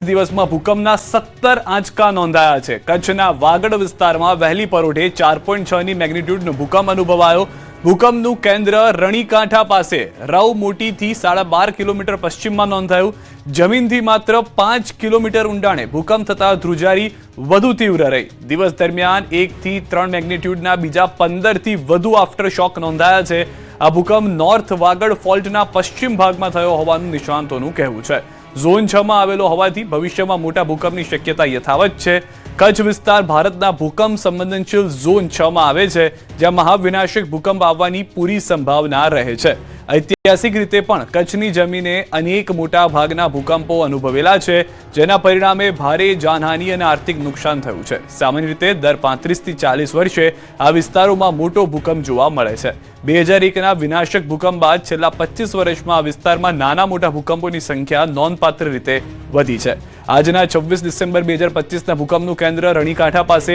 દિવસમાં ભૂકંપના 17 આંચકા નોંધાયા છે। કચ્છના વાગડ વિસ્તારમાં વહેલી પરોઢે 4.6 ની મેગ્નિટ્યુડનો ભૂકંપ અનુભવાયો। ભૂકંપનું કેન્દ્ર રણીકાંઠા પાસે રવ મોટીથી 12.5 કિલોમીટર પશ્ચિમમાં નોંધાયું। જમીનથી માત્ર 5 કિલોમીટર ઊંડાણે ભૂકંપ થતા ધ્રુજારી વધુ તીવ્ર રહી। દિવસ દરમિયાન 1 થી 3 મેગ્નિટ્યુડના બીજા 15 થી વધુ આફ્ટર શોક નોંધાયા છે। આ ભૂકંપ નોર્થ વાગડ ફોલ્ટના પશ્ચિમ ભાગમાં થયો હોવાનું નિષ્ણાંતોનું કહેવું છે। ઝોન 6 માં આવેલો હોવાથી ભવિષ્યમાં મોટા ભૂકંપની શક્યતા યથાવત છે। કચ્છ વિસ્તાર ભારતના ભૂકંપ સંવેદનશીલ ઝોન 6 માં આવે છે, જ્યાં મહાવિનાશક ભૂકંપ આવવાની પૂરી સંભાવના રહે છે। ઐતિહાસિક રીતે પણ કચ્છની જમીને અનેક મોટા ભાગના ભૂકંપો અનુભવેલા છે, જેના પરિણામે ભારે જાનહાનિ અને આર્થિક નુકસાન થયું છે। સામાન્ય રીતે દર 35 થી 40 વર્ષે આ વિસ્તારોમાં મોટો ભૂકંપ જોવા મળે છે। 2001ના વિનાશક ભૂકંપ બાદ છેલ્લા 25 વર્ષમાં આ વિસ્તારમાં નાના મોટા ભૂકંપોની સંખ્યા નોંધપાત્ર રીતે વધી છે। આજના 26 ડિસેમ્બર 2025ના ભૂકંપનું કેન્દ્ર રણીકાંઠા પાસે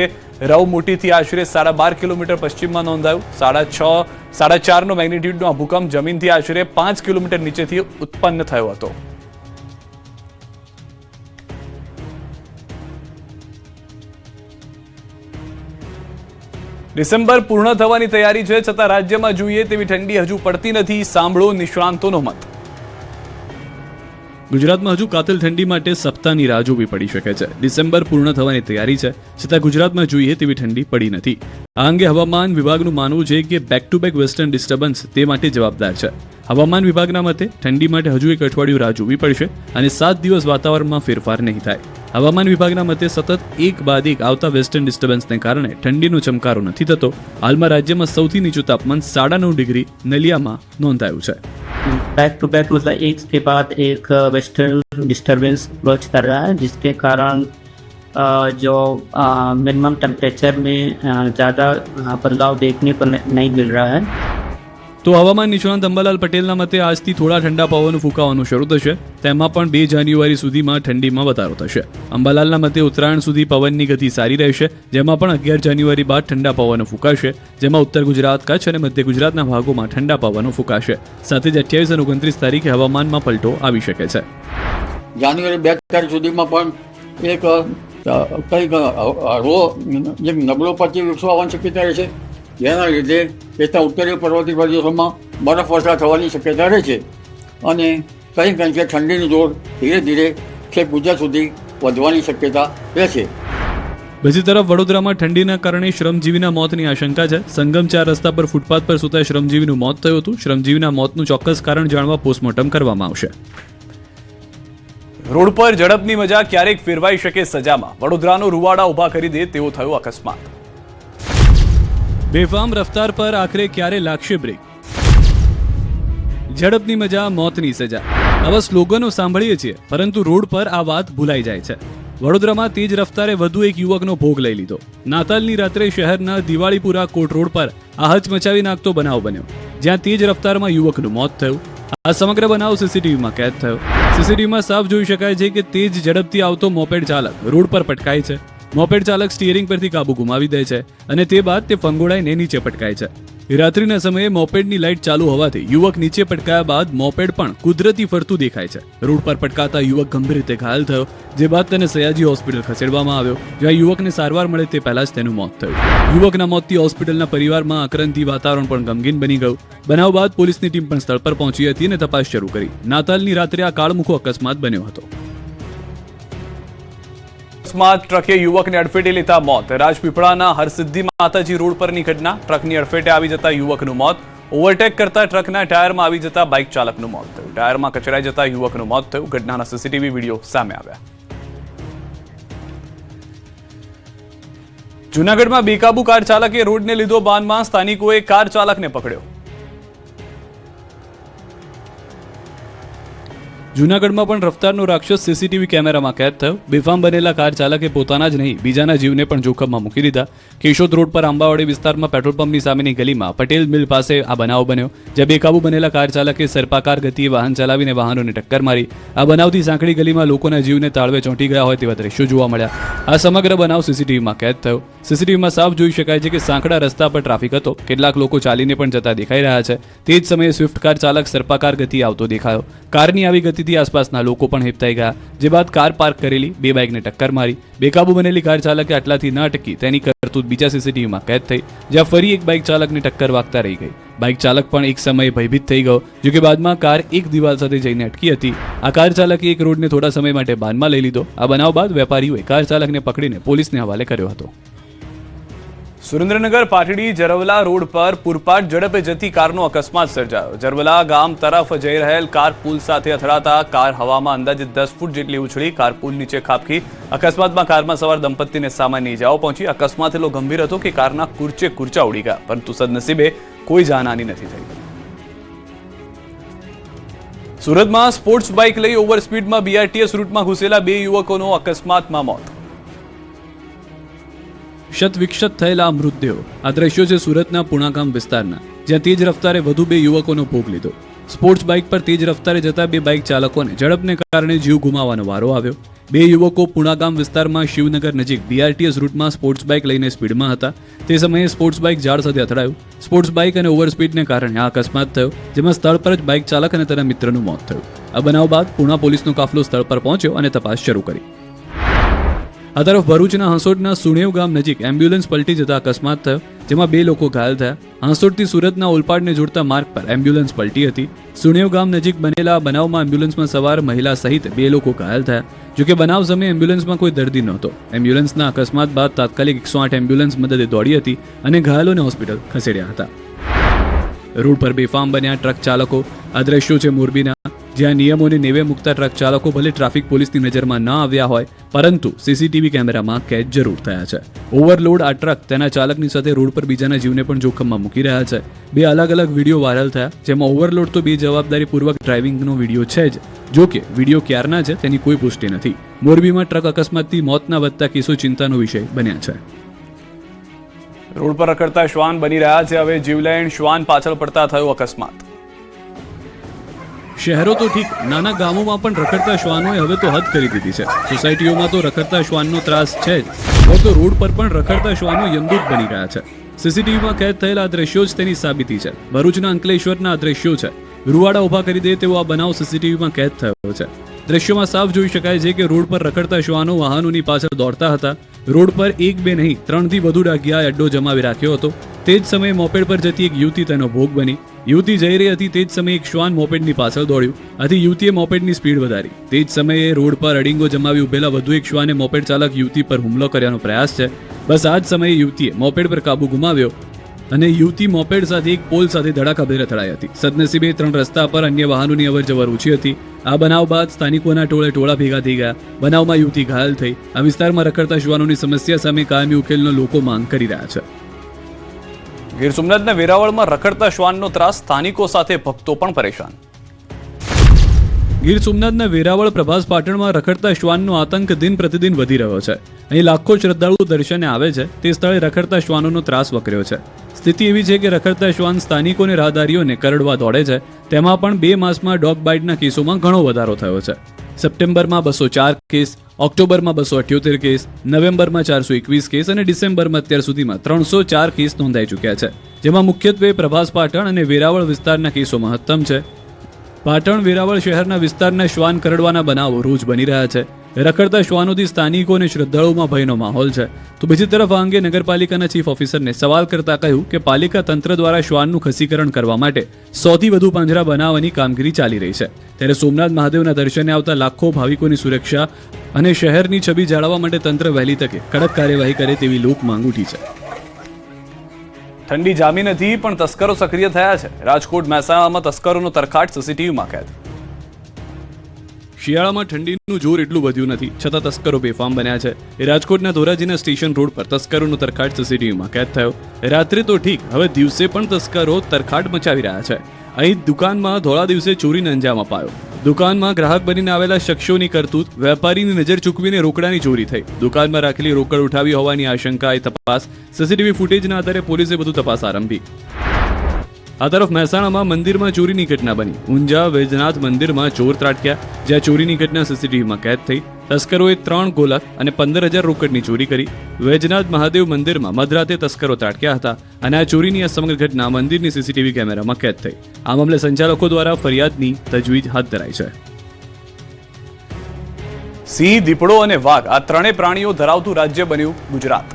રવ મોટીથી આશરે 12.5 કિલોમીટર પશ્ચિમમાં નોંધાયું। 4.5 નો મેગ્નિટ્યુડનો આ ભૂકંપ જમીનથી આશરે 5 કિલોમીટર નીચેથી ઉત્પન્ન થયો હતો। ડિસેમ્બર પૂર્ણ થવાની તૈયારી છે, છતાં રાજ્યમાં જોઈએ તેવી ઠંડી હજુ પડતી નથી। સાંભળો નિષ્ણાંતોનો મત। ગુજરાતમાં હજુ કાતિલ ઠંડી માટે સપ્તાહની રાહ જોવી પડી શકે છે। ડિસેમ્બર પૂર્ણ થવાની તૈયારી છે, છતાં ગુજરાતમાં જોઈએ તેવી ઠંડી પડી નથી। આ અંગે હવામાન વિભાગનું માનવું છે કે back to back western disturbance તે માટે જવાબદાર છે। હવામાન વિભાગના મતે ઠંડી માટે હજુ એક અઠવાડિયું રાહ જોવી પડશે અને 7 દિવસ વાતાવરણમાં ફેરફાર નહીં થાય। હવામાન વિભાગના મતે સતત એક બાદ એક આવતા વેસ્ટર્ન ડિસ્ટર્બન્સને કારણે ઠંડીનો ચમકારો નથી થતો। હાલમાં રાજ્યમાં સૌથી નીચું તાપમાન 9.5 ડિગ્રી નલિયામાં નોંધાયું છે। बैक टू बैक मतलब एक के बाद एक वेस्टर्न डिस्टर्बेंस अप्रोच कर रहा है, जिसके कारण जो मिनिमम टेम्परेचर में ज़्यादा बदलाव देखने को नहीं मिल रहा है। તો હવામાન નિષ્ણાંત અંબાલાલ પટેલના મતે આજથી થોડા ઠંડા પવનો ફૂંકાવાનું શરૂ થશે। તેમાં પણ 2 જાન્યુઆરી સુધીમાં ઠંડીમાં વધારો થશે। અંબાલાલના મતે ઉત્તરાયણ સુધી પવનની ગતિ સારી રહેશે, જેમાં પણ 11 જાન્યુઆરી બાદ ઠંડા પવનો ફૂંકાશે, જેમાં ઉત્તર ગુજરાત, કચ્છ અને મધ્ય ગુજરાતના ભાગોમાં ઠંડા પવનો ફૂંકાશે। સાથે જ 28 અને 29 તારીખે હવામાનમાં પલટો આવી શકે છે। જાન્યુઆરી 2 તારીખ સુધીમાં પણ એક કંઈક નબળો પતિ વૃક્ષો આવવાની શક્યતા રહેશે, જેના લીધે દેશના ઉત્તરીય પર્વતીય પ્રદેશોમાં બરફવર્ષા થવાની શક્યતા રહે છે અને કંઈક અંશે ઠંડીનું જોર ધીરે ધીરે છેક ગુજરાત સુધી વધવાની શક્યતા રહેશે। બીજી તરફ વડોદરામાં ઠંડીના કારણે શ્રમજીવીના મોતની આશંકા છે। સંગમ 4 રસ્તા પર ફૂટપાથ પર સૂતા શ્રમજીવીનું મોત થયું હતું। શ્રમજીવીના મોતનું ચોક્કસ કારણ જાણવા પોસ્ટમોર્ટમ કરવામાં આવશે। રોડ પર ઝડપની મજા ક્યારેક ફેરવાઈ શકે સજામાં। વડોદરાનો રૂવાડા ઉભા કરી દે તેવો થયો અકસ્માત। બેફામ રફતાર પર આખરે ક્યારે લાગશે બ્રેક? ઝડપની મજા મોતની સજા, આવા સ્લોગનો સાંભળીએ છીએ, પરંતુ રોડ પર આ વાત ભૂલાઈ જાય છે। વડોદરામાં તેજ રફતારે વધુ એક યુવકનો ભોગ લઈ લીધો। નાતાલની રાત્રે શહેરના દિવાળીપુરા કોટ રોડ પર આ હચમચાવી નાખતો બનાવ બન્યો, જ્યાં તેજ રફતારમાં યુવકનું મોત થયું। આ સમગ્ર બનાવ સીસીટીવીમાં કેદ થયો। સીસીટીવીમાં સાફ જોઈ શકાય છે કે તેજ ઝડપથી આવતો મોપેડ ચાલક રોડ પર પટકાય છે। મોપેડ ચાલક સ્ટીયરિંગ પરથી કાબુ ગુમાવી દે છે અને તે બાદ તે ફંગોળાઈને નીચે પટકાય છે। રાત્રિના સમયે મોપેડની લાઇટ ચાલુ હોવાથી યુવક નીચે પટકાયા બાદ મોપેડ પણ કુદરતી ફરતું દેખાય છે। રોડ પર પટકાતા યુવક ગંભીર રીતે ઘાયલ થયો, જે બાદ તેને સયાજી હોસ્પિટલ ખસેડવામાં આવ્યો, જ્યાં યુવકને સારવાર મળે તે પહેલા જ તેનું મોત થયું। યુવકના મોતથી હોસ્પિટલના પરિવારમાં આક્રંદી વાતાવરણ પણ ગમગીન બની ગયું। બનાવ બાદ પોલીસની ટીમ પણ સ્થળ પર પહોંચી હતી અને તપાસ શરૂ કરી। નાતાલની રાત્રે આ કાળમુખો અકસ્માત બન્યો હતો। અકસ્માત ટ્રકે યુવકને અડફેટે લેતા મોત। રાજપીપળાના હરસિદ્ધિ માતાજી રોડ પરની ઘટના। ટ્રકની અડફેટે આવી જતા યુવકનું મોત। ઓવરટેક કરતા ટ્રકના ટાયરમાં આવી જતા બાઇક ચાલકનું મોત થયું। ટાયરમાં કચરાઈ જતા યુવકનું મોત થયું। ઘટનાના સીસીટીવી વિડીયો સામે આવ્યા। જૂનાગઢમાં બેકાબુ કાર ચાલકે રોડને લીધો બાનમાં। સ્થાનિકોએ કાર ચાલકને પકડ્યો। જૂનાગઢમાં પણ રફતારનો રાક્ષસ સીસીટીવી કેમેરામાં કેદ થયો। બેફામ બનેલા કાર ચાલકે પોતાના જ નહીં, બીજાના જીવને પણ જોખમમાં મૂકી દીધા। કેશોદ રોડ પર આંબાવાડી વિસ્તારમાં પેટ્રોલ પંપની સામેની ગલીમાં પટેલ મિલ પાસે આ બનાવ બન્યો, જ્યાં બેકાબુ બનેલા કાર ચાલકે સર્પાકાર ગતિએ વાહન ચલાવીને વાહનોને ટક્કર મારી। આ બનાવથી સાંકડી ગલીમાં લોકોના જીવને તાળવે ચોંટી ગયા હોય તેવા દ્રશ્યો જોવા મળ્યા। આ સમગ્ર બનાવ સીસીટીવીમાં કેદ થયો। સીસીટીવીમાં સાફ જોઈ શકાય છે કે સાંકડા રસ્તા પર ટ્રાફિક હતો, કેટલાક લોકો ચાલીને પણ જતા દેખાઈ રહ્યા છે. તે જ સમયે સ્વિફ્ટ કાર ચાલક સર્પાકાર ગતિએ આવતો દેખાયો. કારની આવી ગતિથી આસપાસના લોકો પણ હેબતાઈ ગયા, જે બાદ કાર પાર્ક કરેલી બે બાઇકને ટક્કર મારી. બેકાબુ બનેલી કાર ચાલકે આટલાથી ન અટકી તેની કરતૂત બીજા સીસીટીવીમાં કેદ થઈ, જ્યાં ફરી એક બાઇક ચાલકને ટક્કર વાગતા રહી ગઈ. બાઇક ચાલક પણ એક સમયે ભયભીત થઈ ગયો, જોકે બાદમાં કાર એક દિવાલ સાથે જઈને અટકી હતી. આ કાર ચાલકે એક રોડને થોડા સમય માટે બાનમાં લઈ લીધો. આ બનાવ બાદ વેપારીઓએ કાર ચાલકને પકડીને પોલીસને હવાલે કર્યો હતો. સુરેન્દ્રનગર પાટડી જરવલા રોડ પર પૂરપાટ ઝડપે જતી કારનો અકસ્માત સર્જાયો. જરવલા ગામ તરફ જઈ રહેલ કાર પુલ સાથે અથડાતા કાર હવામાં અંદાજે 10 ફૂટ જેટલી ઉછળી કાર પુલ નીચે ખાબકી. અકસ્માતમાં કારમાં સવાર દંપતીને સામાન્ય ઇજાઓ પહોંચી. અકસ્માત એટલો ગંભીર હતો કે કારના કુરચા ઉડી ગયા, પરંતુ સદનસીબે કોઈ જાનહાની નથી થઈ. સુરતમાં સ્પોર્ટ્સ બાઇક લઈ ઓવર સ્પીડમાં બીઆરટીએસ રૂટમાં ઘૂસેલા 2 યુવકોનો અકસ્માતમાં મોત. શત વિક્ષત થયેલા મૃતદેહો. આ દ્રશ્યો છે સુરતના પુણાગામ વિસ્તારના, જ્યાં તેજ રફતારે વધુ 2 યુવકોનો ભોગ લીધો. સ્પોર્ટ્સ બાઇક પર તેજ રફતારે જતા 2 બાઇક ચાલકોને ઝડપને કારણે જીવ ગુમાવવાનો વારો આવ્યો. 2 યુવકો પુણાગામ વિસ્તારમાં શિવનગર નજીક બીઆરટીએસ રૂટમાં સ્પોર્ટ્સ બાઇક લઈને સ્પીડમાં હતા. તે સમયે સ્પોર્ટ્સ બાઇક ઝાડ સાથે અથડાયું. સ્પોર્ટ્સ બાઇક અને ઓવર સ્પીડને કારણે આ અકસ્માત થયો, જેમાં સ્થળ પર જ બાઇક ચાલક અને તેના મિત્રનું મોત થયું. આ બનાવ બાદ પુણા પોલીસનો કાફલો સ્થળ પર પહોંચ્યો અને તપાસ શરૂ કરી. આ તરફ ભરૂચના હાંસોડના સુણેવ ગામ નજીક એમ્બ્યુલન્સ પલટી જતા અકસ્માત થયો, જેમાં 2 લોકો ઘાયલ થયા. હાંસોડથી સુરતના ઓલપાડને જોડતા માર્ગ પર એમ્બ્યુલન્સ પલટી હતી. સુણેવ ગામ નજીક બનેલા બનાવમાં એમ્બ્યુલન્સમાં સવાર મહિલા સહિત 2 લોકો ઘાયલ થયા. જોકે બનાવ સમયે એમ્બ્યુલન્સમાં કોઈ દર્દી નહોતો. એમ્બ્યુલન્સના અકસ્માત બાદ તાત્કાલિક 108 એમ્બ્યુલન્સ મદદે દોડી હતી અને ઘાયલોને હોસ્પિટલ ખસેડ્યા હતા. રોડ પર બેફામ બન્યા ટ્રક ચાલકો. આ દ્રશ્યો છે મોરબીના, જ્યાં નિયમોને નેવે મૂકતા ટ્રક ચાલકો ભલે ટ્રાફિક પોલીસની નજરમાં ન આવ્યા હોય, પરંતુ સીસીટીવી કેમેરામાં કેદ જરૂર થયા છે. ઓવરલોડ આ ટ્રક તેના ચાલકની સાથે રોડ પર બીજાના જીવને પણ જોખમમાં મૂકી રહ્યા છે. 2 અલગ અલગ વિડીયો વાયરલ થયા, જેમાં ઓવરલોડ તો બેજવાબદારીપૂર્વક ડ્રાઇવિંગનો વિડીયો છે જ, જો કે વિડીયો ક્યારના છે તેની કોઈ પુષ્ટિ નથી. મોરબીમાં ટ્રક અકસ્માતથી મોતના વધતા કેસો ચિંતાનો વિષય બન્યા છે. રોડ પર રખડતા શ્વાન બની રહ્યા છે હવે જીવલેણ. શ્વાન પાછળ પડતા થયો અકસ્માત. શહેરો તો ઠીક, નાના ગામોમાં પણ રખડતા શ્વાનોએ હવે તો હદ કરી દીધી છે. સોસાયટીઓમાં તો રખડતા શ્વાનનો ત્રાસ છે જ, હવે તો રોડ પર પણ રખડતા શ્વાનો યમદૂત બની ગયા છે. સીસીટીવીમાં કેદ થયેલા દ્રશ્યો જ તેની સાબિતી છે. ભરૂચના અંકલેશ્વરના આ દ્રશ્યો છે. રૂવાડા ઉભા કરી દે તેવો આ બનાવ સીસીટીવીમાં કેદ થયો છે. દ્રશ્યોમાં સાફ જોઈ શકાય છે કે રોડ પર રખડતા શ્વાનો વાહનોની પાછળ દોડતા હતા. રોડ પર 1 2 નહીં 3 થી વધુ ડાઘિયાએ અડ્ડો જમાવી રાખ્યો હતો. તે જ સમયે મોપેડ પર જતી એક યુવતી તેનો ભોગ બની. યુવતી જઈ રહી હતી તે જ સમયે એક શ્વાન મોપેડની પાછળ દોડ્યું. આથી યુવતીએ મોપેડની સ્પીડ વધારી. તે જ સમયે રોડ પર અડીંગો જમાવી ઉભેલા વધુ એક શ્વાને મોપેડ ચાલક યુવતી પર હુમલો કરવાનો પ્રયાસ છે. બસ આ જ સમયે યુવતીએ મોપેડ પર કાબુ ગુમાવ્યો અને યુવતી મોપેડ સાથે એક પોલ સાથે ધડાકાભેર અથડાઈ હતી. સદનસીબે 3 રસ્તા પર અન્ય વાહનોની અવરજવર ઓછી હતી. આ બનાવ બાદ સ્થાનિકોના ટોળા ભેગા થઈ ગયા. બનાવમાં યુવતી ઘાયલ થઈ. આ વિસ્તારમાં રખડતા શ્વાનોની સમસ્યા સામે કાયમી ઉકેલનો લોકો માંગ કરી રહ્યા છે. ગીર સોમનાથના વેરાવળમાં રખડતા શ્વાનનો ત્રાસ, સ્થાનિકો સાથે ભક્તો પણ પરેશાન. ગીર સોમનાથના વેરાવળ પ્રભાસ પાટણમાં રખડતા શ્વાનનો આતંક દિન પ્રતિદિન વધી રહ્યો છે. અહીં લાખો શ્રદ્ધાળુઓ દર્શને આવે છે, તે સ્થળે રખડતા શ્વાનોનો ત્રાસ વકર્યો છે. સ્થિતિ એવી છે કે રખડતા શ્વાન સ્થાનિકોને રાહદારીઓને કરડવા દોડે છે. તેમાં પણ 2 માસમાં ડોગ બાઇટના કેસોમાં ઘણો વધારો થયો છે. સપ્ટેમ્બરમાં 204 કેસ, ઓક્ટોબરમાં 278 કેસ, નવેમ્બરમાં 421 કેસ અને ડિસેમ્બરમાં અત્યાર સુધીમાં 304 કેસ નોંધાઈ ચૂક્યા છે, જેમાં મુખ્યત્વે પ્રભાસ પાટણ અને વેરાવળ વિસ્તારના કેસો મહત્તમ છે. પાટણ વેરાવળ શહેરના વિસ્તારના શ્વાન કરડવાના બનાવો રોજ બની રહ્યા છે. રખડતા શ્વાનોથી સ્થાનિકો અને શ્રદ્ધાળુઓમાં ભયનો માહોલ છે. તો બીજી તરફ આ અંગે નગરપાલિકાના ચીફ ઓફિસરને સવાલ કરતા કહ્યું કે પાલિકા તંત્ર દ્વારા શ્વાનનું ખસીકરણ કરવા માટે 100 થી વધુ પાંજરા બનાવવાની કામગીરી ચાલી રહી છે. ત્યારે સોમનાથ મહાદેવના દર્શને આવતા લાખો ભાવિકોની સુરક્ષા અને શહેરની છબી જાળવવા માટે તંત્ર વહેલી તકે કડક કાર્યવાહી કરે તેવી લોક માંગ ઉઠી છે. ઠંડી જામી નથી પણ તસ્કરો સક્રિય થયા છે. રાજકોટ મહેસાણામાં તસ્કરોનો તરખાટ સીસીટીવીમાં કેદ. શિયાળામાં ઠંડીનું જોર એટલું વધ્યું નથી, છતાં તસ્કરો બેફામ બન્યા છે. રાજકોટના ધોરાજીના સ્ટેશન રોડ પર તસ્કરોનો તરખાટ સીસીટીવીમાં કેદ થયો. રાત્રે તો ઠીક, હવે દિવસે પણ તસ્કરો તરખાટ મચાવી રહ્યા છે. અહીં દુકાનમાં ધોળા દિવસે ચોરીને અંજામ અપાયો. દુકાનમાં ગ્રાહક બનીને આવેલા શખ્સોની કરતૂત, વેપારીની નજર ચૂકવીને રોકડાની ચોરી થઈ. દુકાનમાં રાખેલી રોકડ ઉઠાવી હોવાની આશંકાએ તપાસ. સીસીટીવી ફૂટેજના આધારે પોલીસે વધુ તપાસ આરંભી. આ તરફ મહેસાણામાં મંદિરમાં ચોરીની ઘટના બની. ઊંઝા વૈજનાથ મંદિરમાં ચોર ત્રાટક્યા, જ્યાં ચોરીની ઘટના સીસીટીવીમાં કેદ થઈ. તસ્કરોએ 3 ગોલક અને 15,000 રોકડની ચોરી કરી. વૈજનાથ મહાદેવ મંદિરમાં મધરાતે તસ્કરો ત્રાટક્યા હતા અને આ ચોરીની આ સમગ્ર ઘટના મંદિરની સીસીટીવી કેમેરામાં કેદ થઈ. આ મામલે સંચાલકો દ્વારા ફરિયાદની તજવીજ હાથ ધરાઈ છે. સિંહ, દીપડો અને વાઘ આ ત્રણેય પ્રાણીઓ ધરાવતું રાજ્ય બન્યું ગુજરાત.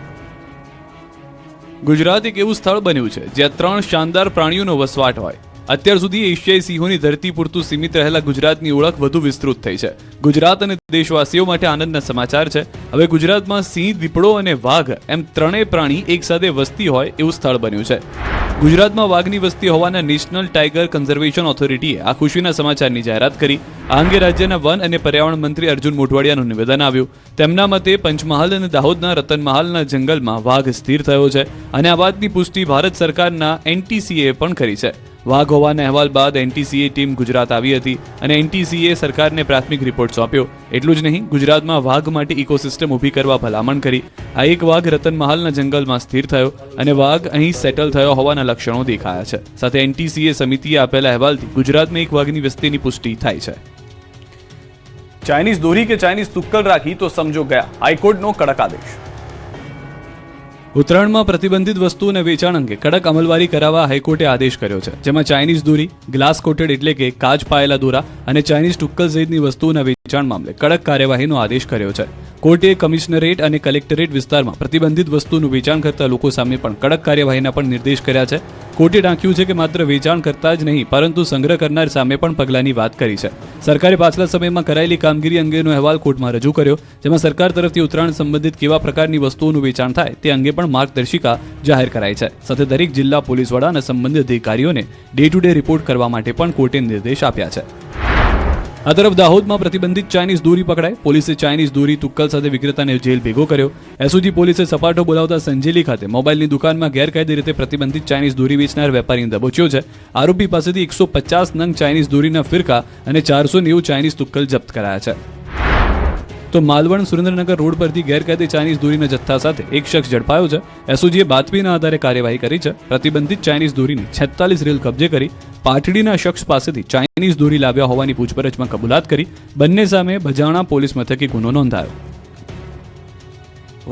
ગુજરાત એક એવું સ્થળ બન્યું છે જ્યાં 3 શાનદાર પ્રાણીઓનો વસવાટ હોય. અત્યાર સુધી એશિયાઈ સિંહોની ધરતી પૂરતું સીમિત રહેલા ગુજરાતની ઓળખ વધુ વિસ્તૃત થઈ છે. ગુજરાત અને દેશવાસીઓ માટે આનંદના સમાચાર છે. હવે ગુજરાતમાં સિંહ, દીપડો અને વાઘ એમ ત્રણેય પ્રાણી એકસાથે વસતી હોય એવું સ્થળ બન્યું છે. ગુજરાતમાં વાઘની વસ્તી હોવાના નેશનલ ટાઈગર કન્ઝર્વેશન ઓથોરિટીએ આ ખુશીના સમાચારની જાહેરાત કરી. આ અંગે રાજ્યના વન અને પર્યાવરણ મંત્રી અર્જુન મોઢવાડિયાનું નિવેદન આવ્યું. તેમના મતે પંચમહાલ અને દાહોદના રતનમહાલના જંગલમાં વાઘ સ્થિર થયો છે અને આ વાતની પુષ્ટિ ભારત સરકારના NTCA પણ કરી છે. વાઘ હોવાના અહેવાલ બાદ NTCA ટીમ ગુજરાત આવી હતી અને NTCA સરકારને પ્રાથમિક રિપોર્ટ સોંપ્યો. એટલું જ નહીં, ગુજરાતમાં વાઘ માટે ઇકોસિસ્ટમ ઊભી કરવા ભલામણ કરી. આ એક વાઘ રતનમહાલના જંગલમાં સ્થિર થયો અને વાઘ અહીં સેટલ થયો હોવાના લક્ષણો દેખાયા છે. સાથે NTCA સમિતિએ આપેલા અહેવાલથી ગુજરાતમાં એક વાઘની વસ્તીની પુષ્ટિ થાય છે. ચાઇનીઝ દોરી કે ચાઇનીઝ તુક્કલ રાખી તો સમજો ગયા, હાઈકોર્ટનો કડક આદેશ. ઉત્તરાયણમાં પ્રતિબંધિત વસ્તુઓના વેચાણ અંગે કડક અમલવારી કરાવવા હાઈકોર્ટે આદેશ કર્યો છે, જેમાં ચાઇનીઝ દોરી, ગ્લાસ કોટેડ એટલે કે કાચ પાયેલા દોરા અને ચાઇનીઝ ટુક્કલ સહિતની વસ્તુઓના વેચાણ મામલે કડક કાર્યવાહીનો આદેશ કર્યો છે. કોર્ટે કમિશનરેટ અને કલેક્ટરેટ વિસ્તારમાં પ્રતિબંધિત વસ્તુનું વેચાણ કરતા લોકો સામે પણ કડક કાર્યવાહીના પણ નિર્દેશ કર્યા છે. કોર્ટે ટાંક્યું છે કે માત્ર વેચાણ કરતા જ નહીં પરંતુ સંગ્રહ કરનાર સામે પણ પગલાંની વાત કરી છે. સરકારે પાછલા સમયમાં કરાયેલી કામગીરી અંગેનો અહેવાલ કોર્ટમાં રજૂ કર્યો, જેમાં સરકાર તરફથી ઉત્તરાયણ સંબંધિત કેવા પ્રકારની વસ્તુઓનું વેચાણ થાય તે અંગે પણ માર્ગદર્શિકા જાહેર કરાઈ છે. સાથે દરેક જિલ્લા પોલીસ વડા અને સંબંધિત અધિકારીઓને ડે ટુ ડે રિપોર્ટ કરવા માટે પણ કોર્ટે નિર્દેશ આપ્યા છે. આ તરફ દાહોદમાં પ્રતિબંધિત ચાઇનીઝ દોરી પકડાઈ. પોલીસે ચાઇનીઝ દોરી તુક્કલ સાથે વિક્રેતાને જેલ ભેગો કર્યો. એસઓજી પોલીસે સપાટો બોલાવતા સંજેલી ખાતે મોબાઈલની દુકાનમાં ગેરકાયદે રીતે પ્રતિબંધિત ચાઇનીઝ દોરી વેચનાર વેપારીને દબોચ્યો છે. આરોપી પાસેથી 150 નંગ ચાઇનીઝ દોરીના ફિરકા અને 490 ચાઇનીઝ તુક્કલ જપ્ત કરાયા છે. તો માલવણ સુરેન્દ્રનગર રોડ પરથી ગેરકાયદે ચાઇનીઝ દોરીના જથ્થા સાથે એક શખ્સ ઝડપાયો છે. એસઓજીએ બાતમીના આધારે કાર્યવાહી કરી છે. પ્રતિબંધિત ચાઇનીઝ દોરીની 46 રેલ કબજે કરી. પાટડીના શખ્સ પાસેથી ચાઇનીઝ દોરી લાવ્યા હોવાની પૂછપરછમાં કબૂલાત કરી. બંને સામે બજાણા પોલીસ મથકે ગુનો નોંધાયો.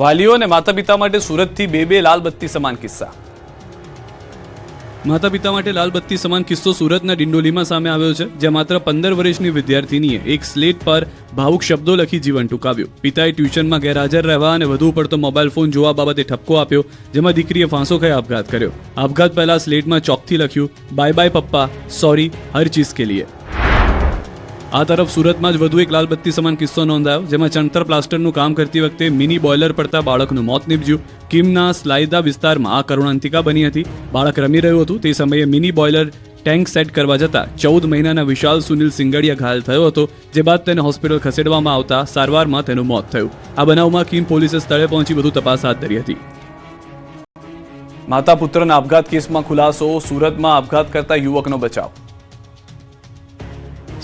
વાલીઓ અને માતા પિતા માટે સુરતથી બે લાલ બત્તી સમાન કિસ્સા. માતા પિતા માટે લાલ બત્તી સમાન કિસ્સો સુરતના ડિંડોલીમાં સામે આવ્યો છે, જ્યાં માત્ર 15 વર્ષની વિદ્યાર્થીનીએ એક સ્લેટ પર ભાવુક શબ્દો લખી જીવન ટૂંકાવ્યું. પિતાએ ટ્યુશનમાં ગેરહાજર રહેવા અને વધુ પડતો મોબાઈલ ફોન જોવા બાબતે ઠપકો આપ્યો, જેમાં દીકરીએ ફાંસો ખાઈ આપઘાત કર્યો. આપઘાત પહેલા સ્લેટમાં ચોકથી લખ્યું, બાય બાય પપ્પા, સોરી હર ચીઝ કે લીએ. આ તરફ સુરતમાં જ વધુ એક લાલ બત્તી સમાન કિસ્સો નોંધાયો, જેમાં ચણતર પ્લાસ્ટરનું કામ કરતી વખતે મિની બોઇલર પડતા બાળકનું મોત નીપજ્યું. કિમના સ્લાઇદા વિસ્તારમાં આ કરુણાંતિકા બની હતી. બાળક રમી રહ્યું હતું તે સમયે મિની બોઇલર ટેન્ક સેટ કરવા જતા 14 મહિનાના વિશાલ સુનિલ સિંગડિયા ઘાયલ થયો હતો, જે બાદ તેને હોસ્પિટલ ખસેડવામાં આવતા સારવારમાં તેનું મોત થયું. આ બનાવમાં કિમ પોલીસે સ્થળે પહોંચી વધુ તપાસ હાથ ધરી હતી. માતા પુત્રના આપઘાત કેસમાં ખુલાસો. સુરતમાં આપઘાત કરતા યુવકનો બચાવ.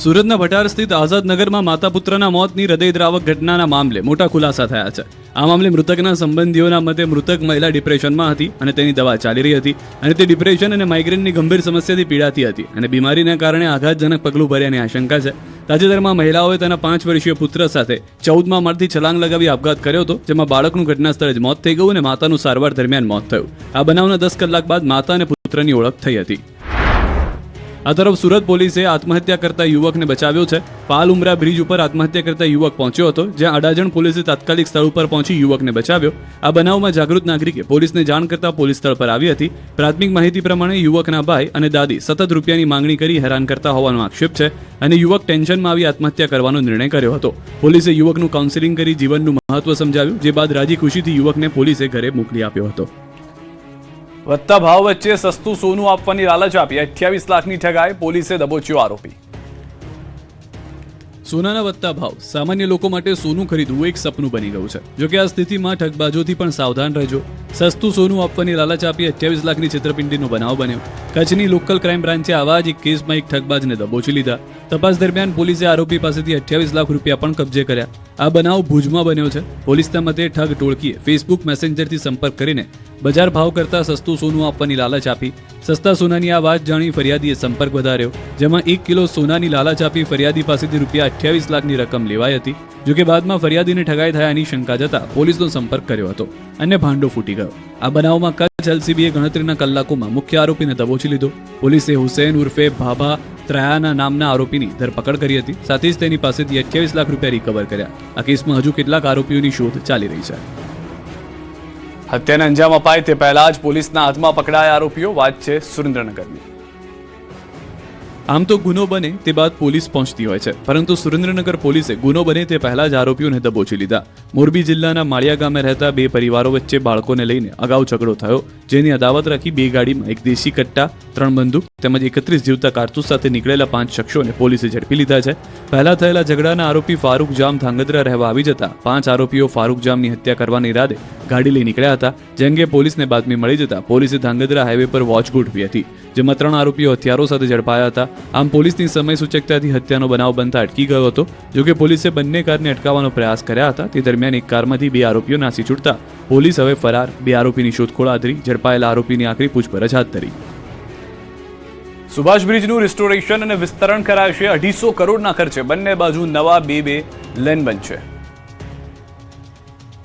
સુરતના ભટાર સ્થિત આઝાદ નગરમાં માતા પુત્રના મોતની હૃદયદ્રાવક ઘટનાના મામલે મોટા ખુલાસા થયા છે. આ મામલે મૃતકના સંબંધીઓના મતે મૃતક મહિલા ડિપ્રેશનમાં હતી અને તેની દવા ચાલી રહી હતી અને તે ડિપ્રેશન અને માઇગ્રેનની ગંભીર સમસ્યાથી પીડાતી હતી અને બીમારીના કારણે આઘાતજનક પગલું ભર્યાની આશંકા છે. તાજેતરમાં મહિલાઓએ તેના 5 વર્ષીય પુત્ર સાથે 14મા માળથી છલાંગ લગાવી આપઘાત કર્યો હતો, જેમાં બાળકનું ઘટના સ્થળે જ મોત થઈ ગયું અને માતાનું સારવાર દરમિયાન મોત થયું. આ બનાવના 10 કલાક બાદ માતા અને પુત્રની ઓળખ થઈ હતી. આ તરફ સુરત પોલીસે આત્મહત્યા કરતા યુવકને બચાવ્યો છે. પાલ ઉમરા બ્રિજ ઉપર આત્મહત્યા કરતા યુવક પહોંચ્યો હતો, જ્યાં અડાજણ પોલીસે તાત્કાલિક સ્થળ ઉપર પહોંચી યુવકને બચાવ્યો. આ બનાવમાં જાગૃત નાગરિકે પોલીસને જાણ કરતા પોલીસ સ્થળ પર આવી હતી. પ્રાથમિક માહિતી પ્રમાણે યુવકના ભાઈ અને દાદી સતત રૂપિયાની માંગણી કરી હેરાન કરતા હોવાનો આક્ષેપ છે અને યુવક ટેન્શનમાં આવી આત્મહત્યા કરવાનો નિર્ણય કર્યો હતો. પોલીસે યુવકનું કાઉન્સેલિંગ કરી જીવનનું મહત્વ સમજાવ્યું, જે બાદ રાજી ખુશીથી યુવકને પોલીસે ઘરે મોકલી આપ્યો હતો. વધતા ભાવ વચ્ચે સસ્તું સોનું આપવાની લાલચ આપી 28 લાખની ઠગાઈ. પોલીસે દબોચ્યો આરોપી. સોનાના વધતા ભાવ સામાન્ય લોકો માટે સોનું ખરીદવું એક સપનું બની ગયું છે. જોકે આ સ્થિતિમાં ઠગબાજોથી પણ સાવધાન રહેજો. સસ્તું સોનું આપવાની લાલચ આપી 28 લાખની છેતરપિંડીનો બનાવ બન્યો. કચ્છની લોકલ ક્રાઇમ બ્રાન્ચે આવા જ એક કેસમાં એક ઠગબાજને દબોચી લીધા. તપાસ દરમિયાન પોલીસે આરોપી પાસેથી 28 લાખ રૂપિયા પણ કબજે કર્યા. આ બનાવ ભુજમાં બન્યો છે. પોલીસના મતે ઠગ ટોળકીએ ફેસબુક મેસેન્જરથી સંપર્ક કરીને બજાર ભાવ કરતા સસ્તું સોનું આપવાની લાલચ આપી. સસ્તા સોનાની આ વાત જાણી ફરિયાદીએ સંપર્ક વધાર્યો, જેમાં 1 કિલો સોનાની લાલચ આપી ફરિયાદી પાસેથી રૂપિયા 28 લાખની રકમ લેવાઈ હતી. જોકે બાદમાં ફરિયાદીને ઠગાઈ થયાની શંકા જતા પોલીસનો સંપર્ક કર્યો હતો અને ભાંડો ફૂટી ગયો. આ બનાવમાં કચ્છ એલસીબીએ ગણતરીના કલાકોમાં મુખ્ય આરોપીને દબોચી લીધો. પોલીસે હુસૈન ઉર્ફે ભાભા ત્રયાના નામના આરોપીની ધરપકડ કરી હતી. સાથે જ તેની પાસેથી 28 લાખ રૂપિયા રિકવર કર્યા. આ કેસમાં હજુ કેટલાક આરોપીઓની શોધ ચાલી રહી છે. હત્યાને અંજામ અપાય તે પહેલા જ પોલીસના હાથમાં પકડાયા આરોપીઓ. વાત છે સુરેન્દ્રનગરની. આમ તો ગુનો બને તે બાદ પોલીસ પહોંચતી હોય છે, પરંતુ સુરેન્દ્રનગર પોલીસે ગુનો બને તે પહેલા જ આરોપીઓને દબોચી લીધા. મોરબી જિલ્લાના માળિયા ગામે રહેતા 2 પરિવારો વચ્ચે બાળકોને લઈને અગાઉ ઝઘડો થયો, જેની અદાવત રાખી 2 ગાડીમાં 1 દેશી કટ્ટા, 3 બંદૂક તેમજ 31 જીવતા કારતૂસ સાથે નીકળેલા 5 શખ્સોને પોલીસે ઝડપી લીધા છે. પહેલા થયેલા ઝઘડાના આરોપી ફારૂક જામ ધાંગધ્રા રહેવા આવી જતા 5 આરોપીઓ ફારૂક જામની હત્યા કરવાના ઈરાદે ગાડી લઈ નીકળ્યા હતા. જે અંગે પોલીસને બાતમી મળી જતા પોલીસે ધાંગધ્રા હાઈવે પર વોચ ગોઠવી હતી, જેમાં 3 આરોપીઓ હથિયારો સાથે ઝડપાયા હતા. આમ પોલીસની સમય સૂચકતાથી હત્યાનો બનાવ બનતા અટકી ગયો હતો. જોકે પોલીસે બંને કારને અટકાવવાનો પ્રયાસ કર્યા હતા. તે દરમિયાન એક કારમાંથી 2 આરોપીઓ નાસી છૂટતા પોલીસ હવે ફરાર 2 આરોપીની શોધખોળ આદરી ઝડપાયેલા આરોપીની આખરી પૂછપરછ હાથ ધરી. સુભાષ બ્રિજનું રિસ્ટોરેશન અને વિસ્તરણ કરાશે. 250 કરોડના ખર્ચે બંને બાજુ નવા 2 લેન બનશે.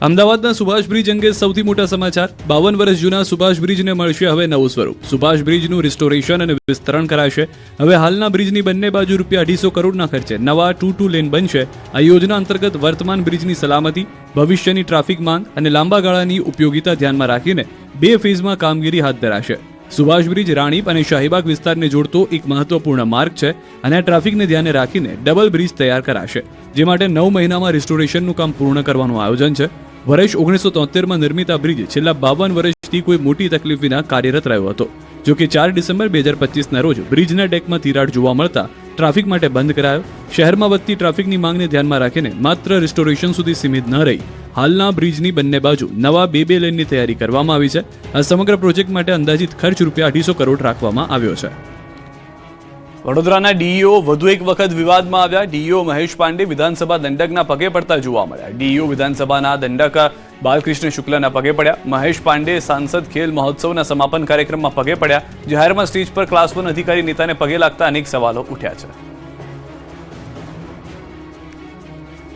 અમદાવાદના સુભાષ બ્રિજ અંગે સૌથી મોટા સમાચાર. 52 વર્ષ જૂના સુભાષ બ્રિજને મળશે હવે નવું સ્વરૂપ. સુભાષ બ્રિજનું રિસ્ટોરેશન અને વિસ્તરણ કરાશે. હવે હાલના બ્રિજની બંને બાજુ રૂપિયા 250 કરોડના ખર્ચે નવા 2 લેન બનશે. આ યોજના અંતર્ગત વર્તમાન બ્રિજની સલામતી, ભવિષ્યની ટ્રાફિક માંગ અને લાંબા ગાળાની ઉપયોગિતા ધ્યાનમાં રાખીને 2 ફેઝમાં કામગીરી હાથ ધરાશે. સુભાષ બ્રિજ રાણીપ અને શાહીબાગ વિસ્તારને જોડતો એક મહત્વપૂર્ણ માર્ગ છે અને આ ટ્રાફિકને ધ્યાને રાખીને ડબલ બ્રિજ તૈયાર કરાશે, જે માટે 9 મહિનામાં રિસ્ટોરેશનનું કામ પૂર્ણ કરવાનું આયોજન છે. વર્ષ 1973માં નિર્મિત આ બ્રિજ છેલ્લા 52 વર્ષથી કોઈ મોટી તકલીફ વિના કાર્યરત રહ્યો હતો. જોકે 4 ડિસેમ્બર 2025ના રોજ બ્રિજના ડેકમાં તિરાડ જોવા મળતા ટ્રાફિક માટે બંધ કરાયો. શહેરમાં વધતી ટ્રાફિકની માંગને ધ્યાનમાં રાખીને માત્ર રિસ્ટોરેશન સુધી સીમિત ન રહી હાલના બ્રિજની બંને બાજુ નવા 2 લેનની તૈયારી કરવામાં આવી છે. આ સમગ્ર પ્રોજેક્ટ માટે અંદાજિત ખર્ચ રૂપિયા 250 કરોડ રાખવામાં આવ્યો છે. વડોદરાના ડીઈઓ વધુ એક વખત વિવાદમાં આવ્યા. ડીઈઓ મહેશ પાંડે વિધાનસભા દંડકના પગે પડતા જોવા મળ્યા. ડીઈઓ વિધાનસભાના દંડક બાલકૃષ્ણ શુક્લના પગે પડ્યા. મહેશ પાંડે સાંસદ ખેલ મહોત્સવના સમાપન કાર્યક્રમમાં પગે પડ્યા. જાહેરમાં સ્ટેજ પર ક્લાસ 1 અધિકારી નેતાને પગે લાગતા અનેક સવાલો ઉઠ્યા છે.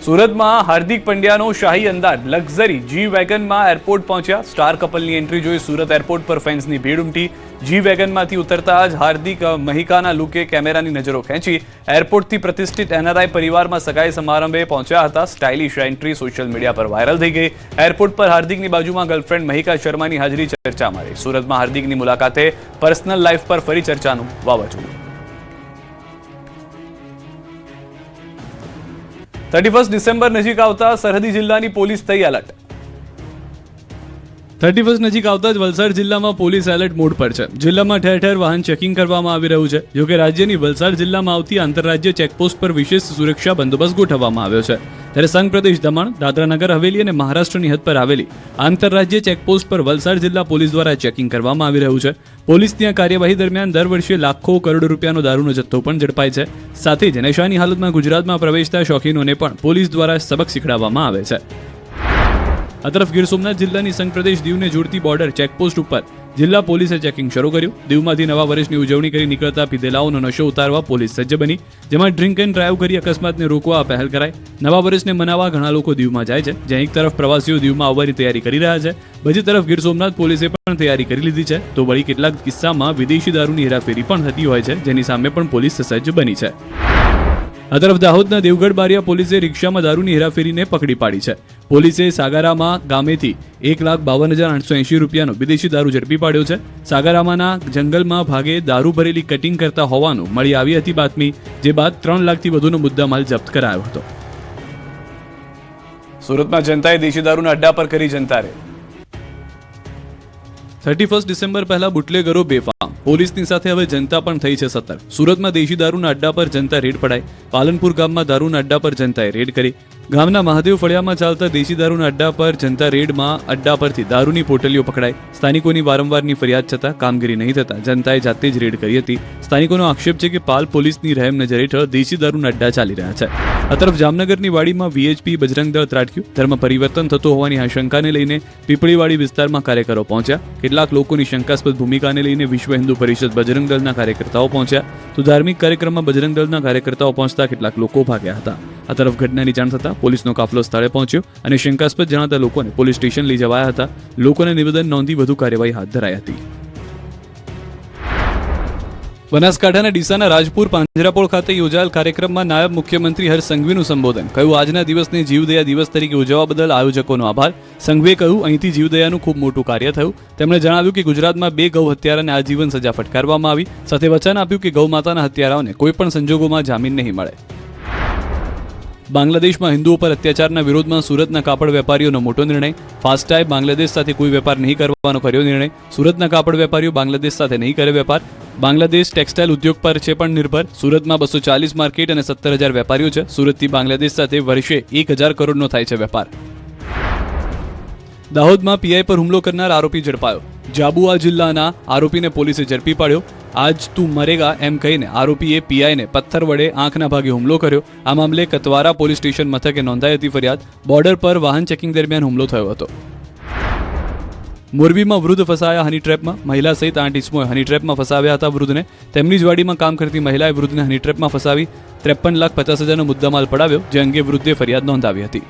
સુરતમાં હાર્દિક પંડ્યાનો શાહી અંદાજ લક્ઝરી જી વેગનમાં એરપોર્ટ પહોંચ્યા. સ્ટાર કપલની એન્ટ્રી જોઈ સુરત એરપોર્ટ પર ફેન્સની ભીડ ઉમટી. જી વેગનમાંથી ઉતરતા જ હાર્દિક મહિકાના લુકે કેમેરાની નજરો ખેંચી. એરપોર્ટથી પ્રતિષ્ઠિત એનઆરઆઈ પરિવારમાં સગાઈ સમારંભે પહોંચ્યા હતા. સ્ટાઇલિશ એન્ટ્રી સોશિયલ મીડિયા પર વાયરલ થઈ ગઈ. એરપોર્ટ પર હાર્દિકની બાજુમાં ગર્લફ્રેન્ડ મહિકા શર્માની હાજરી ચર્ચામાં રહી. સુરતમાં હાર્દિકની મુલાકાતે પર્સનલ લાઈફ પર ફરી ચર્ચાનું વાવાઝોડું. 31 ડિસેમ્બર નજીક આવતા સરહદી જિલ્લાની પોલીસ થઈ એલર્ટ. 31 નજીક આવતા જ વલસાડ જિલ્લામાં પોલીસ એલર્ટ મોડ પર છે. જિલ્લામાં ઠેર ઠેર વાહન ચેકિંગ કરવામાં આવી રહ્યું છે. જોકે રાજ્યની વલસાડ જિલ્લામાં આવતી આંતરરાજ્ય ચેકપોસ્ટ પર વિશેષ સુરક્ષા બંદોબસ્ત ગોઠવવામાં આવ્યો છે. ત્યારે સંઘ પ્રદેશ દમણ, દાદરા નગર હવેલી અને મહારાષ્ટ્રની હદ પર આવેલી આંતરરાજ્ય ચેકપોસ્ટ પર વલસાડ જિલ્લા પોલીસ દ્વારા ચેકિંગ કરવામાં આવી રહ્યું છે. પોલીસ ત્યાં કાર્યવાહી દરમિયાન દર વર્ષે લાખો કરોડ રૂપિયાનો દારૂનો જથ્થો પણ ઝડપાય છે. સાથે જ નશાની હાલતમાં ગુજરાતમાં પ્રવેશતા શોખીનોને પણ પોલીસ દ્વારા સબક શીખડાવવામાં આવે છે. આ તરફ ગીર સોમનાથ જિલ્લાની સંઘ પ્રદેશ દીવને જોડતી બોર્ડર ચેકપોસ્ટ ઉપર જિલ્લા પોલીસે ચેકિંગ શરૂ કર્યું. દીવમાંથી નવા વર્ષની ઉજવણી કરી નીકળતા પીધેલાઓનો નશો ઉતારવા પોલીસ સજ્જ બની, જેમાં ડ્રિંક એન્ડ ડ્રાઈવ કરી અકસ્માતને રોકવા આ પહેલ કરાઈ. નવા વર્ષને મનાવવા ઘણા લોકો દીવમાં જાય છે, જ્યાં એક તરફ પ્રવાસીઓ દીવમાં આવવાની તૈયારી કરી રહ્યા છે, બીજી તરફ ગીર સોમનાથ પોલીસે પણ તૈયારી કરી લીધી છે. તો વળી કેટલાક કિસ્સામાં વિદેશી દારૂની હેરાફેરી પણ થતી હોય છે, જેની સામે પણ પોલીસ સજ્જ બની છે. આ તરફ દાહોદના દેવગઢ બારિયા પોલીસે રિક્ષામાં દારૂની હેરાફેરીને પકડી પાડી છે. પોલીસે સાગારામાં ગામેથી 1,52,880 રૂપિયાનો વિદેશી દારૂ ઝડપી પાડ્યો છે. સાગારામાના જંગલમાં ભાગે દારૂ ભરેલી કટિંગ કરતા હોવાનું મળી આવી હતી બાતમી, જે બાદ 3 લાખથી વધુનો મુદ્દામાલ જપ્ત કરાયો હતો. સુરતમાં જનતાએ દેશી દારૂના અડ્ડા પર કરી જનતા રે. 31 ડિસેમ્બર પહેલા બુટલેગરો બેફામ, પોલીસની સાથે હવે જનતા પણ થઈ છે સતર્ક. સુરતમાં દેશી દારૂના અડ્ડા પર જનતા રેડ પડાઈ. પાલનપુર ગામમાં દારૂના અડ્ડા પર જનતાએ રેડ કરી. ગામના મહાદેવ ફળિયામાં ચાલતા દેશી દારૂના અડ્ડા પર જનતા રેડમાં અડ્ડા પરથી દારૂની પોટલીઓ પકડાઈ. સ્થાનિકોની વારંવારની ફરિયાદ છતાં કામગીરી નહીં થતા જનતાએ જાતે જ રેડ કરી હતી. સ્થાનિકોનો આક્ષેપ છે કે પાલ પોલીસની રહેમ નજર હેઠળ દેશી દારૂના અડ્ડા ચાલી રહ્યા છે. આ તરફ જામનગરની વાડીમાં વીએચપી બજરંગ દળ ત્રાટક્યું. ધર્મ પરિવર્તન થતું હોવાની આશંકાને લઈને પીપળીવાડી વિસ્તારમાં કાર્યકરો પહોંચ્યા. કેટલાક લોકોની શંકાસ્પદ ભૂમિકાને લઈને વિશ્વ હિન્દુ પરિષદ બજરંગ દળના કાર્યકર્તાઓ પહોંચ્યા તો ધાર્મિક કાર્યક્રમમાં બજરંગ દળના કાર્યકર્તાઓ પહોંચતા કેટલાક લોકો ભાગ્યા હતા. આ તરફ ઘટનાની જાણ થતાં પોલીસનો કાફલો સ્થળે પહોંચ્યો અને શંકાસ્પદ જણાતા લોકોને પોલીસ સ્ટેશન લઈ જવાયા હતા. લોકોને નિવેદન નોંધી વધુ કાર્યવાહી હાથ ધરાઈ હતી. બનાસકાંઠાના ડીસાના રાજપુર પાંજરાપોળ ખાતે યોજાયેલ કાર્યક્રમમાં નાયબ મુખ્યમંત્રી હર્ષ સંઘવીનું સંબોધન. કહ્યું, આજના દિવસને જીવદયા દિવસ તરીકે ઉજવવા બદલ આયોજકોનો આભાર. સંઘવીએ કહ્યું, અહીંથી જીવદયાનું ખૂબ મોટું કાર્ય થયું. તેમણે જણાવ્યું કે ગુજરાતમાં 2 ગૌ હત્યારાને આજીવન સજા ફટકારવામાં આવી. સાથે વચન આપ્યું કે ગૌ માતાના હત્યારાઓને કોઈ પણ સંજોગોમાં જામીન નહીં મળે. બાંગ્લાદેશમાં હિન્દુઓ પર અત્યાચારના વિરોધમાં સુરતના કાપડ વેપારીઓનો મોટો નિર્ણય. ફાસ્ટાય બાંગ્લાદેશ સાથે કોઈ વેપાર નહીં કરવાનો કર્યો નિર્ણય. સુરતના કાપડ વેપારીઓ બાંગ્લાદેશ સાથે નહીં કરે વેપાર. બાંગ્લાદેશ ટેક્સટાઇલ ઉદ્યોગ પર છે પણ નિર્ભર. સુરતમાં 240 માર્કેટ અને 17,000 વેપારીઓ છે. સુરતથી બાંગ્લાદેશ સાથે વર્ષે 1,000 કરોડનો થાય છે વેપાર. દાહોદમાં પીઆઈ પર હુમલો કરનાર આરોપી ઝડપાયો. જાબુઆ જિલ્લાના આરોપીને પોલીસે ઝડપી પાડ્યો. આજ તું મરેગા એમ કહીને આરોપીએ પીઆઈને પથ્થર વડે આંખના ભાગે હુમલો કર્યો. આ મામલે કતવારા પોલીસ સ્ટેશન મથકે નોંધાઈ હતી ફરિયાદ. બોર્ડર પર વાહન ચેકિંગ દરમિયાન હુમલો થયો હતો. મોરબીમાં વૃદ્ધ ફસાયા હની ટ્રેપમાં. મહિલા સહિત 8 ઇસમોએ હની ટ્રેપમાં ફસાવ્યા હતા વૃદ્ધને. તેમની જ વાડીમાં કામ કરતી મહિલાએ વૃદ્ધને હની ટ્રેપમાં ફસાવી 53,50,000નો મુદ્દામાલ પડાવ્યો, જે અંગે વૃદ્ધે ફરિયાદ નોંધાવી હતી.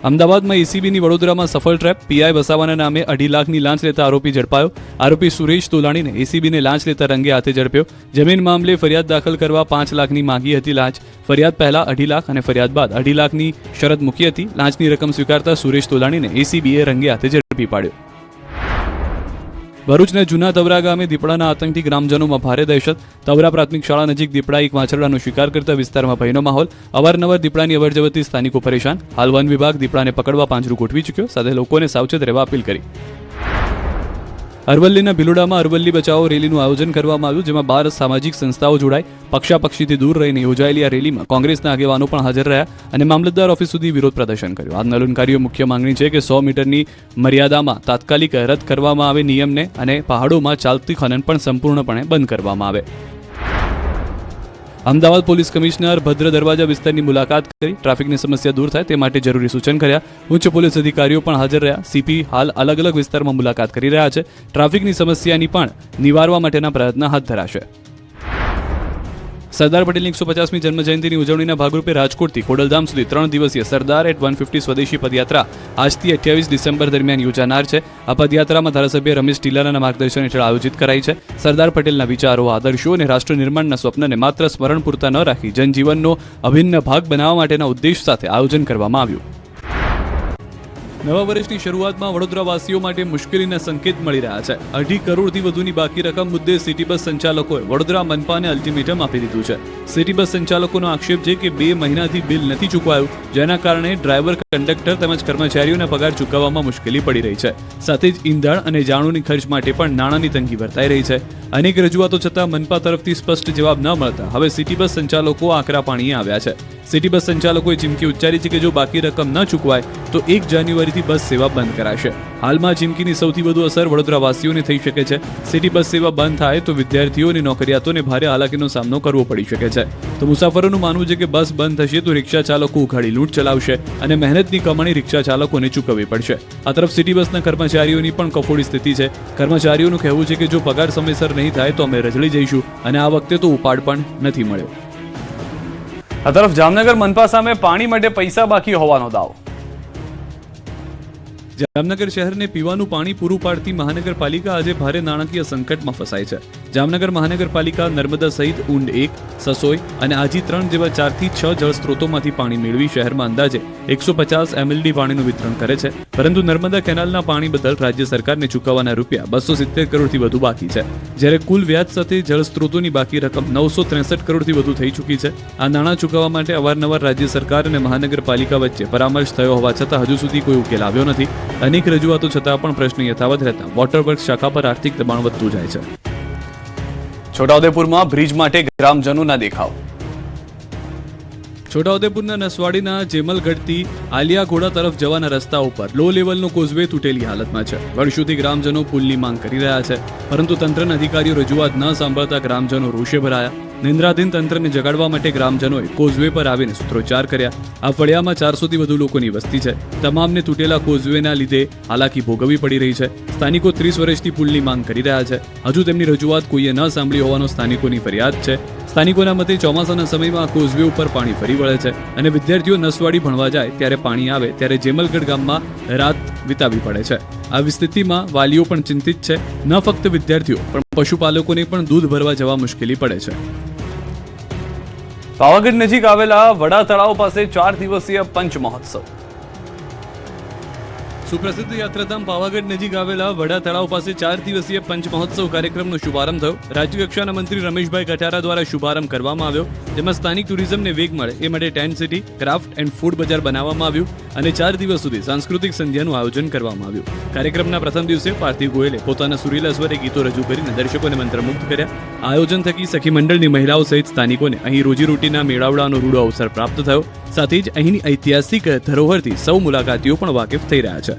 અમદાવાદમાં એસીબીની વડોદરામાં સફળ ટ્રેપ. પીઆઈ વસાવાના નામે 2.5 લાખની લાંચ લેતા આરોપી ઝડપાયો. આરોપી સુરેશ તોલાણીને એસીબીને લાંચ લેતા રંગે હાથે ઝડપ્યો. જમીન મામલે ફરિયાદ દાખલ કરવા 5 લાખની માંગી હતી લાંચ. ફરિયાદ પહેલા 2.5 લાખ અને ફરિયાદ બાદ 2.5 લાખની શરત મૂકી હતી. લાંચની રકમ સ્વીકારતા સુરેશ તોલાણીને એસીબીએ રંગે હાથે ઝડપી પાડ્યો. ભરૂચના જૂના તવરા ગામે દીપડાના આતંકથી ગ્રામજનોમાં ભારે દહેશત. તવરા પ્રાથમિક શાળા નજીક દીપડા એક વાછરડાનો શિકાર કરતા વિસ્તારમાં ભયનો માહોલ. અવારનવાર દીપડાની અવરજવરથી સ્થાનિકો પરેશાન. હાલ વન વિભાગ દીપડાને પકડવા પાંજરું ગોઠવી ચૂક્યો. સાથે લોકોને સાવચેત રહેવા અપીલ કરી. અરવલ્લીના ભિલોડામાં અરવલ્લી બચાવો રેલીનું આયોજન કરવામાં આવ્યું, જેમાં 12 સામાજિક સંસ્થાઓ જોડાઈ. પક્ષાપક્ષીથી દૂર રહીને યોજાયેલી આ રેલીમાં કોંગ્રેસના આગેવાનો પણ હાજર રહ્યા અને મામલતદાર ઓફિસ સુધી વિરોધ પ્રદર્શન કર્યું. આંદોલનકારીઓ મુખ્ય માંગણી છે કે 100 મીટરની મર્યાદામાં તાત્કાલિક રદ કરવામાં આવે નિયમને અને પહાડોમાં ચાલતી ખનન પણ સંપૂર્ણપણે બંધ કરવામાં આવે. અમદાવાદ પોલીસ કમિશનર ભદ્ર દરવાજા વિસ્તારની મુલાકાત કરી ટ્રાફિકની સમસ્યા દૂર થાય તે માટે જરૂરી સૂચન કર્યા. ઉચ્ચ પોલીસ અધિકારીઓ પણ હાજર રહ્યા. સીપી હાલ અલગ અલગ વિસ્તારમાં મુલાકાત કરી રહ્યા છે. ટ્રાફિકની સમસ્યાની પણ નિવારવા માટેના પ્રયત્ન હાથ ધરાશે. સરદાર પટેલની 150મી જન્મજયંતિની ઉજવણીના ભાગરૂપે રાજકોટથી ખોડલધામ સુધી 3 દિવસીય સરદાર એટ 150 સ્વદેશી પદયાત્રા આજથી 28 ડિસેમ્બર દરમિયાન યોજાનાર છે. આ પદયાત્રામાં ધારાસભ્ય રમેશ ટીલારાના માર્ગદર્શન હેઠળ આયોજિત કરાઈ છે. સરદાર પટેલના વિચારો, આદર્શો અને રાષ્ટ્ર નિર્માણના સ્વપ્નને માત્ર સ્મરણ પૂરતા ન રાખી જનજીવનનો અભિન્ન ભાગ બનાવવા માટેના ઉદ્દેશ સાથે આયોજન કરવામાં આવ્યું. નવા વર્ષની શરૂઆતમાં વડોદરાવાસીઓ માટે મુશ્કેલીના સંકેત મળી રહ્યા છે. 2.5 કરોડથી વધુની બાકી રકમ મુદ્દે સિટી બસ સંચાલકોએ વડોદરા મનપાને અલ્ટિમેટમ આપી દીધું છે. સિટી બસ સંચાલકોનો આક્ષેપ છે કે 2 મહિનાથી બિલ નથી ચૂકવાયું, જેના કારણે ડ્રાઈવર, કંડક્ટર તેમજ કર્મચારીઓના પગાર ચૂકવવામાં મુશ્કેલી પડી રહી છે. સાથે જ ઈંધણ અને જાણોની ખર્ચ માટે પણ નાણાંની તંગી વર્તાઈ રહી છે. અનેક રજૂઆતો છતાં મનપા તરફથી સ્પષ્ટ જવાબ ન મળતા હવે સિટી બસ સંચાલકો આકરા પાણીએ આવ્યા છે. સિટી બસ સંચાલકોએ ચીમકી ઉચ્ચારી છે કે જો બાકી રકમ ન ચૂકવાય તો 1 જાન્યુઆરીથી બસ સેવા બંધ કરાશે. હાલમાં ચીમકીની સૌથી વધુ અસર વડોદરાવાસીઓને થઈ શકે છે. સિટી બસ સેવા બંધ થાય તો વિદ્યાર્થીઓ અને નોકરિયાતોને ભારે હાલાકીનો સામનો કરવો પડી શકે છે. તો મુસાફરોનું માનવું છે કે બસ બંધ થશે તો રિક્ષા ચાલકો ઉઘાડી લૂંટ ચલાવશે અને મહેનતની કમાણી રિક્ષા ચાલકોને ચૂકવવી પડશે. આ તરફ સિટી બસના કર્મચારીઓની પણ કફોડી સ્થિતિ છે. કર્મચારીઓનું કહેવું છે કે જો પગાર સમયસર નહીં થાય તો અમે રજળી જઈશું અને આ વખતે તો ઉપાડ પણ નથી મળ્યો. આ તરફ જામનગર મનપા સામે પાણી માટે પૈસા બાકી હોવાનો દાવો. જામનગર શહેરને પીવાનું પાણી પૂરું પાડતી મહાનગરપાલિકા આજે ભારે નાણાકીય સંકટમાં ફસાઈ છે. જામનગર મહાનગરપાલિકા નર્મદા સહિત ઊંડ 1, સસોઈ અને આજી 3 જેવા 4 થી 6 જળ સ્ત્રોતોમાંથી પાણી મેળવી શહેરમાં અંદાજે 150 MLD પાણીનું વિતરણ કરે છે. પરંતુ નર્મદા કેનાલના પાણી બદલ રાજ્ય સરકારને ચૂકવવાના રૂપિયા 270 કરોડથી વધુ બાકી છે, જ્યારે કુલ વ્યાજ સાથે જળ સ્ત્રોતોની બાકી રકમ 963 કરોડથી વધુ થઈ ચૂકી છે. આ નાણાં ચૂકવવા માટે અવારનવાર રાજ્ય સરકાર અને મહાનગરપાલિકા વચ્ચે પરામર્શ થયો હોવા છતાં હજુ સુધી કોઈ ઉકેલ આવ્યો નથી. અનેક રજૂઆતો છતાં પણ પ્રશ્ન યથાવત રહેતા વોટરવર્ક્સ શાખા પર આર્થિક દબાણ વધતું જાય છે. છોટાઉદેપુરમાં બ્રિજ માટે ગ્રામજનોના દેખાવ. છોટાઉદેપુરના નસવાડીના જેમલગઢથી આલિયાઘોડા તરફ જવાના રસ્તા ઉપર લો લેવલનો કોઝવે તૂટેલી હાલતમાં છે. વર્ષોથી ગ્રામજનો પુલની માંગ કરી રહ્યા છે, પરંતુ તંત્રના અધિકારીઓ રજૂઆત ન સાંભળતા ગ્રામજનો રોષે ભરાયા. નિંદ્રાધીન તંત્રને જગાડવા માટે ગ્રામજનોએ કોઝવે પર આવીને સૂત્રોચ્ચાર કર્યા. આ ફળિયામાં 400થી વધુ લોકોની વસ્તી છે. તમામને તૂટેલા કોઝવેના લીધે હાલાકી ભોગવવી પડી રહી છે. સ્થાનિકો 30 વર્ષથી પુલની માંગ કરી રહ્યા છે. હજુ તેમની રજૂઆત કોઈએ ન સાંભળી હોવાનો સ્થાનિકોની ફરિયાદ છે. સ્થાનિકોના મતે ચોમાસાના સમયમાં આ કોઝવે ઉપર પાણી ફરી વળે છે અને વિદ્યાર્થીઓ નસવાડી ભણવા જાય ત્યારે પાણી આવે ત્યારે જેમલગઢ ગામમાં રાત વિતાવી પડે છે. આવી સ્થિતિમાં વાલીઓ પણ ચિંતિત છે. ન ફક્ત વિદ્યાર્થીઓ પણ પશુપાલકોને પણ દૂધ ભરવા જવા મુશ્કેલી પડે છે. પાવાગઢ નજીક આવેલા વડા તળાવ પાસે 4 દિવસીય પંચ મહોત્સવ. સુપ્રસિદ્ધ યાત્રાધામ પાવાગઢ નજીક આવેલા વડા તળાવ પાસે 4 દિવસીય પંચ મહોત્સવ કાર્યક્રમનો શુભારંભ થયો. રાજ્યકક્ષાના મંત્રી રમેશભાઈ કઠારા દ્વારા શુભારંભ કરવામાં આવ્યો. જેમાં સ્થાનિક ટુરિઝમને વેગ મળે એ માટે tent city, craft and food બજાર બનાવવામાં આવ્યું અને 4 દિવસ સુધી સાંસ્કૃતિક સંધ્યાનું આયોજન કરવામાં આવ્યું. કાર્યક્રમના પ્રથમ દિવસે પાર્થિવ ગોયલે પોતાના સુરીલા સ્વરે ગીતો રજૂ કરીને દર્શકોને મંત્રમુગ્ધ કર્યા. આયોજન થકી સખી મંડળની મહિલાઓ સહિત સ્થાનિકોને અહીં રોજીરોટીના મેળાવડાનો રૂડો અવસર પ્રાપ્ત થયો. સાથે જ અહીંની ઐતિહાસિક ધરોહરથી સૌ મુલાકાતીઓ પણ વાકેફ થઈ રહ્યા છે.